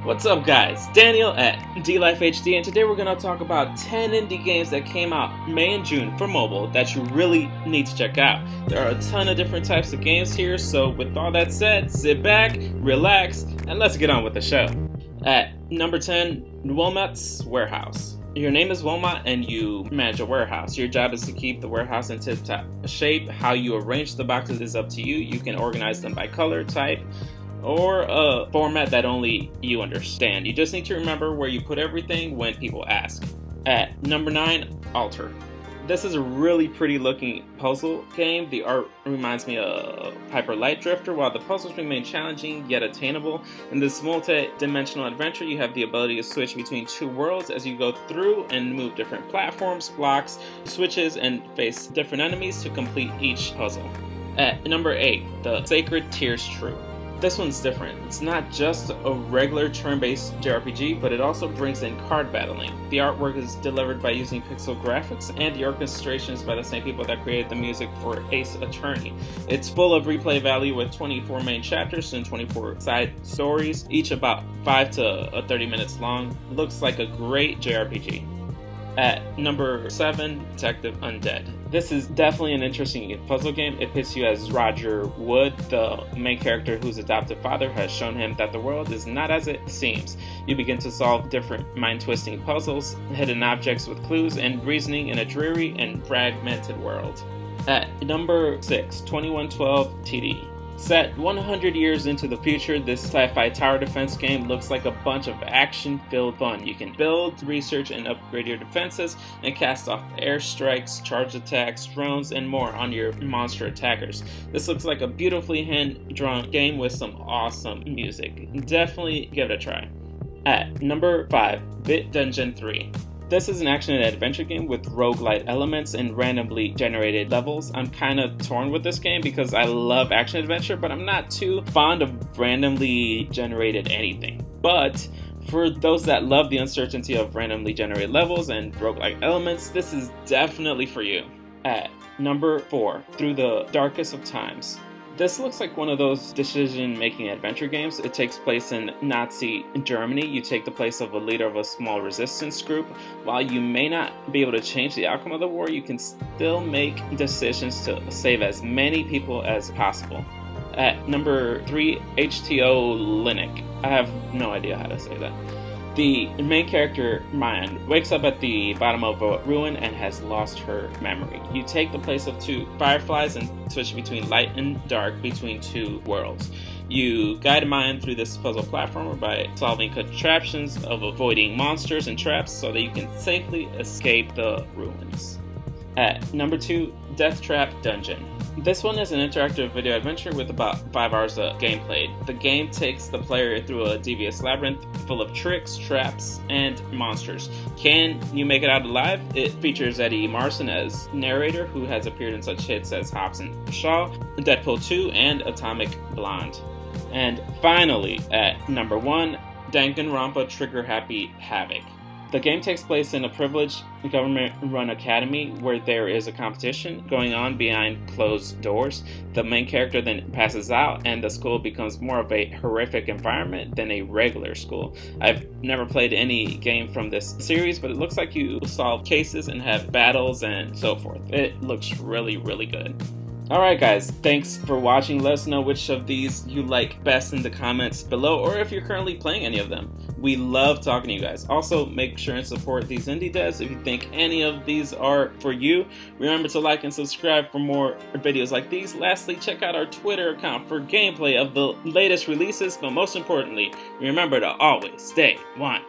What's up guys, Daniel at DLifeHD, and today we're going to talk about 10 indie games that came out May and June for mobile that you really need to check out. There are a ton of different types of games here, so with all that said, sit back, relax, and let's get on with the show. At number 10, Wilmot's Warehouse. Your name is Wilmot and you manage a warehouse. Your job is to keep the warehouse in tip-top shape. How you arrange the boxes is up to you. You can organize them by color, type, or a format that only you understand. You just need to remember where you put everything when people ask. At number 9, Alter. This is a really pretty looking puzzle game. The art reminds me of Hyper Light Drifter, while the puzzles remain challenging yet attainable. In this multi-dimensional adventure, you have the ability to switch between two worlds as you go through and move different platforms, blocks, switches, and face different enemies to complete each puzzle. At number 8, The Sacred Tears True. This one's different. It's not just a regular turn-based JRPG, but it also brings in card battling. The artwork is delivered by using pixel graphics, and the orchestration is by the same people that created the music for Ace Attorney. It's full of replay value with 24 main chapters and 24 side stories, each about 5 to 30 minutes long. Looks like a great JRPG. At number 7, Detective Undead. This is definitely an interesting puzzle game. It pits you as Roger Wood, the main character whose adoptive father has shown him that the world is not as it seems. You begin to solve different mind-twisting puzzles, hidden objects with clues, and reasoning in a dreary and fragmented world. At number 6, 2112 TD. Set 100 years into the future, this sci-fi tower defense game looks like a bunch of action-filled fun. You can build, research, and upgrade your defenses, and cast off airstrikes, charge attacks, drones, and more on your monster attackers. This looks like a beautifully hand-drawn game with some awesome music. Definitely give it a try. At number 5, Bit Dungeon 3. This is an action and adventure game with roguelite elements and randomly generated levels. I'm kind of torn with this game because I love action adventure, but I'm not too fond of randomly generated anything. But for those that love the uncertainty of randomly generated levels and roguelike elements, this is definitely for you. At number 4, Through the Darkest of Times. This looks like one of those decision-making adventure games. It takes place in Nazi Germany. You take the place of a leader of a small resistance group. While you may not be able to change the outcome of the war, you can still make decisions to save as many people as possible. At number 3, HTO Linux. I have no idea how to say that. The main character, Mayan, wakes up at the bottom of a ruin and has lost her memory. You take the place of two fireflies and switch between light and dark between two worlds. You guide Mayan through this puzzle platformer by solving contraptions of avoiding monsters and traps so that you can safely escape the ruins. At number 2, Death Trap Dungeon. This one is an interactive video adventure with about 5 hours of gameplay. The game takes the player through a devious labyrinth full of tricks, traps, and monsters. Can you make it out alive? It features Eddie Marsan as narrator, who has appeared in such hits as Hobbs and Shaw, Deadpool 2, and Atomic Blonde. And finally, at number 1, Danganronpa Trigger Happy Havoc. The game takes place in a privileged government-run academy where there is a competition going on behind closed doors. The main character then passes out and the school becomes more of a horrific environment than a regular school. I've never played any game from this series, but it looks like you solve cases and have battles and so forth. It looks really, really good. Alright guys, thanks for watching. Let us know which of these you like best in the comments below, or if you're currently playing any of them. We love talking to you guys. Also, make sure and support these indie devs if you think any of these are for you. Remember to like and subscribe for more videos like these. Lastly, check out our Twitter account for gameplay of the latest releases, but most importantly, remember to always stay one.